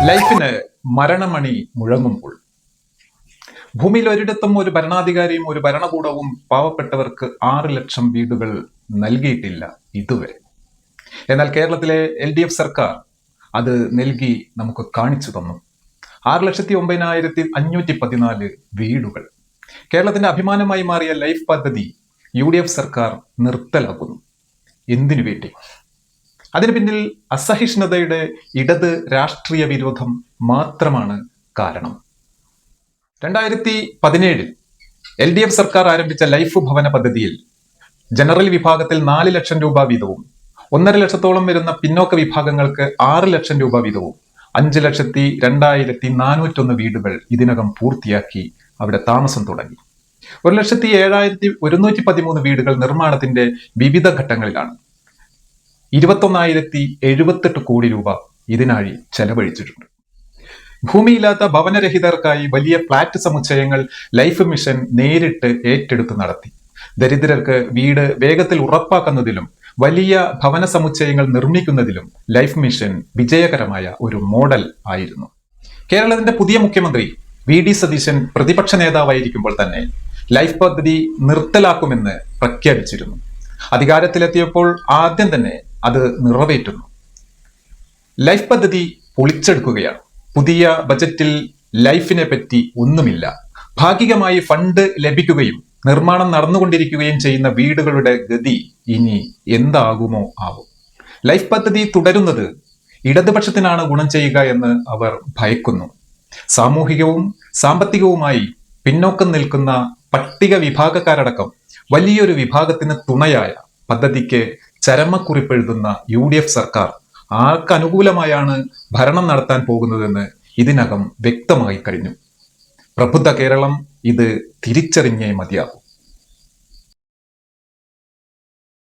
ലൈഫിന് മരണമണി മുഴങ്ങുമ്പോൾ ഭൂമിയിൽ ഒരിടത്തും ഒരു ഭരണാധികാരിയും ഒരു ഭരണകൂടവും പാവപ്പെട്ടവർക്ക് 6 ലക്ഷം വീടുകൾ നൽകിയിട്ടില്ല ഇതുവരെ. എന്നാൽ കേരളത്തിലെ LDF സർക്കാർ അത് നൽകി നമുക്ക് കാണിച്ചു തന്നു. 6,09,514 വീടുകൾ. കേരളത്തിന്റെ അഭിമാനമായി മാറിയ ലൈഫ് പദ്ധതി UDF സർക്കാർ നിർത്തലാക്കുന്നു. എന്തിനു വേണ്ടി? അതിന് പിന്നിൽ അസഹിഷ്ണുതയുടെ ഇടത് രാഷ്ട്രീയ വിരോധം മാത്രമാണ് കാരണം. 2017 LDF സർക്കാർ ആരംഭിച്ച ലൈഫ് ഭവന പദ്ധതിയിൽ ജനറൽ വിഭാഗത്തിൽ 4 ലക്ഷം രൂപ വീതവും 1.5 ലക്ഷത്തോളം വരുന്ന പിന്നോക്ക വിഭാഗങ്ങൾക്ക് 6 ലക്ഷം രൂപ വീതവും 5,02,401 വീടുകൾ ഇതിനകം പൂർത്തിയാക്കി അവിടെ താമസം തുടങ്ങി. 1,07,113 വീടുകൾ നിർമ്മാണത്തിന്റെ വിവിധ ഘട്ടങ്ങളിലാണ്. 21,078 കോടി രൂപ ഇതിനായി ചെലവഴിച്ചിട്ടുണ്ട്. ഭൂമിയില്ലാത്ത ഭവനരഹിതർക്കായി വലിയ ഫ്ളാറ്റ് സമുച്ചയങ്ങൾ ലൈഫ് മിഷൻ നേരിട്ട് ഏറ്റെടുത്ത് നടത്തി. ദരിദ്രർക്ക് വീട് വേഗത്തിൽ ഉറപ്പാക്കുന്നതിലും വലിയ ഭവന സമുച്ചയങ്ങൾ നിർമ്മിക്കുന്നതിലും ലൈഫ് മിഷൻ വിജയകരമായ ഒരു മോഡൽ ആയിരുന്നു. കേരളത്തിന്റെ പുതിയ മുഖ്യമന്ത്രി VD സതീശൻ പ്രതിപക്ഷ നേതാവായിരിക്കുമ്പോൾ തന്നെ ലൈഫ് പദ്ധതി നിർത്തലാക്കുമെന്ന് പ്രഖ്യാപിച്ചിരുന്നു. അധികാരത്തിലെത്തിയപ്പോൾ ആദ്യം തന്നെ അത് നിറവേറ്റുന്നു. ലൈഫ് പദ്ധതി പൊളിച്ചെടുക്കുകയാണ്. പുതിയ ബജറ്റിൽ ലൈഫിനെ പറ്റി ഒന്നുമില്ല. ഭാഗികമായി ഫണ്ട് ലഭിക്കുകയും നിർമ്മാണം നടന്നുകൊണ്ടിരിക്കുകയും ചെയ്യുന്ന വീടുകളുടെ ഗതി ഇനി എന്താകുമോ ആവും. ലൈഫ് പദ്ധതി തുടരുന്നത് ഇടതുപക്ഷത്തിനാണ് ഗുണം ചെയ്യുക എന്ന് അവർ ഭയക്കുന്നു. സാമൂഹികവും സാമ്പത്തികവുമായി പിന്നോക്കം നിൽക്കുന്ന പട്ടിക വിഭാഗക്കാരടക്കം വലിയൊരു വിഭാഗത്തിന് തുണയായ പദ്ധതിക്ക് ചരമക്കുറിപ്പെഴുതുന്ന UDF സർക്കാർ ആർക്കനുകൂലമായാണ് ഭരണം നടത്താൻ പോകുന്നതെന്ന് ഇതിനകം വ്യക്തമായി കഴിഞ്ഞു. പ്രബുദ്ധ കേരളം ഇത് തിരിച്ചറിഞ്ഞേ മതിയാകും.